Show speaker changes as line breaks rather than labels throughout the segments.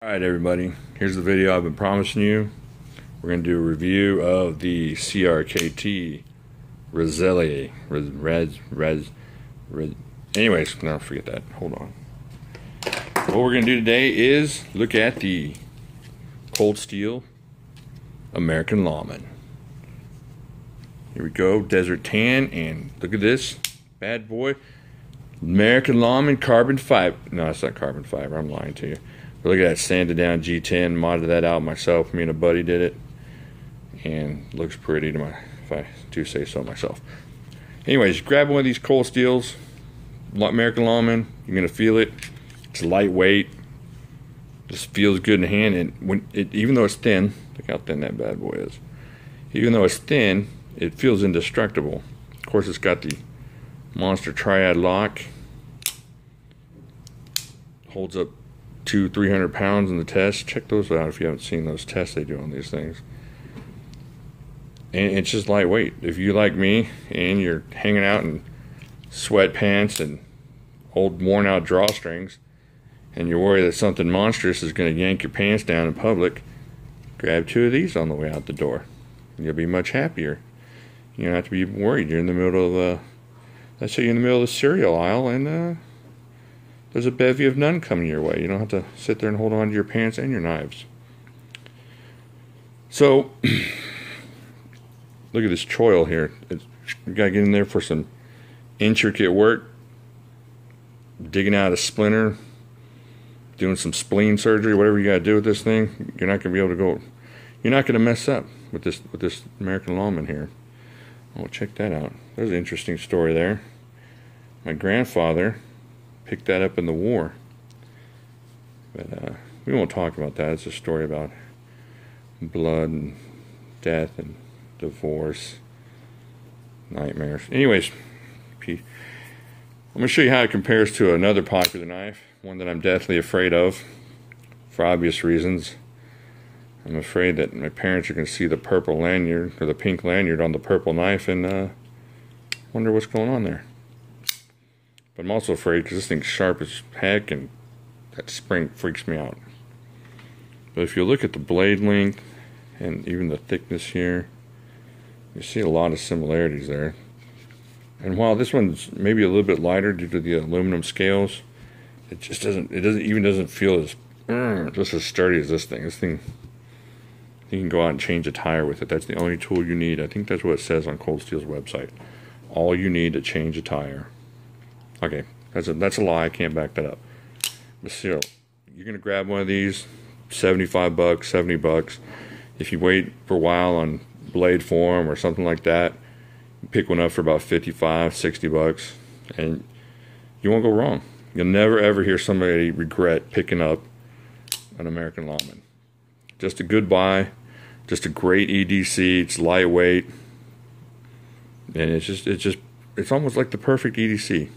Alright everybody, here's the video I've been promising you. We're going to do a review of the CRKT Roselli. Anyways, no, forget that. Hold on. What we're going to do today is look at the cold steel American Lawman. Here we go, desert tan, and look at this bad boy. American Lawman carbon fiber. No, it's not carbon fiber, I'm lying to you. But look at that sanded down G10, modded that out myself. Me and a buddy did it, and looks pretty if I do say so myself. Anyways, grab one of these cold steels, American Lawman. You're gonna feel it. It's lightweight. Just feels good in the hand, and even though it's thin, look how thin that bad boy is. Even though it's thin, it feels indestructible. Of course, it's got the monster triad lock. Holds up 200-300 pounds in the test. Check those out if you haven't seen those tests they do on these things. And it's just lightweight. If you like me and you're hanging out in sweatpants and old worn out drawstrings and you're worried that something monstrous is going to yank your pants down in public, grab two of these on the way out the door. You'll be much happier. You don't have to be worried. You're in the middle of let's say you're in the middle of the cereal aisle and there's a bevy of none coming your way. You don't have to sit there and hold on to your pants and your knives. So, look at this choil here. You gotta get in there for some intricate work. Digging out a splinter, doing some spleen surgery, whatever you gotta do with this thing. You're not gonna be able to go. You're not gonna mess up with this American Lawman here. Oh, check that out. There's an interesting story there. My grandfather picked that up in the war, but we won't talk about that. It's a story about blood and death and divorce, nightmares. Anyways, I'm going to show you how it compares to another popular knife, one that I'm deathly afraid of for obvious reasons. I'm afraid that my parents are going to see the purple lanyard or the pink lanyard on the purple knife and wonder what's going on there. But I'm also afraid because this thing's sharp as heck and that spring freaks me out. But if you look at the blade length and even the thickness here, you see a lot of similarities there. And while this one's maybe a little bit lighter due to the aluminum scales, it doesn't feel just as sturdy as this thing. This thing, you can go out and change a tire with it. That's the only tool you need. I think that's what it says on Cold Steel's website. All you need to change a tire. Okay, that's a lie. I can't back that up. But still, you're gonna grab one of these, $75, $70. If you wait for a while on Blade Forum or something like that, you pick one up for about $55, $60, and you won't go wrong. You'll never ever hear somebody regret picking up an American Lawman. Just a good buy, just a great EDC. It's lightweight, and it's almost like the perfect EDC.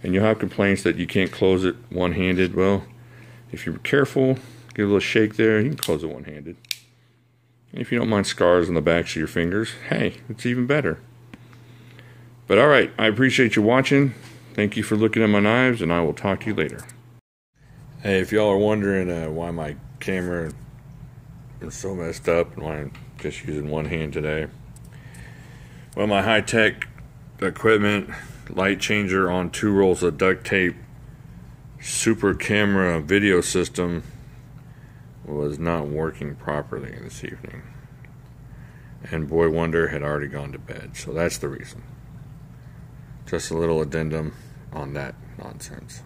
And you'll have complaints that you can't close it one-handed. Well, if you're careful, give a little shake there, you can close it one-handed. And if you don't mind scars on the backs of your fingers, hey, it's even better. But alright, I appreciate you watching. Thank you for looking at my knives, and I will talk to you later. Hey, if y'all are wondering why my camera is so messed up and why I'm just using one hand today, well, my high-tech equipment, light changer on 2 rolls of duct tape, super camera video system was not working properly this evening, and Boy Wonder had already gone to bed, so that's the reason. Just a little addendum on that nonsense.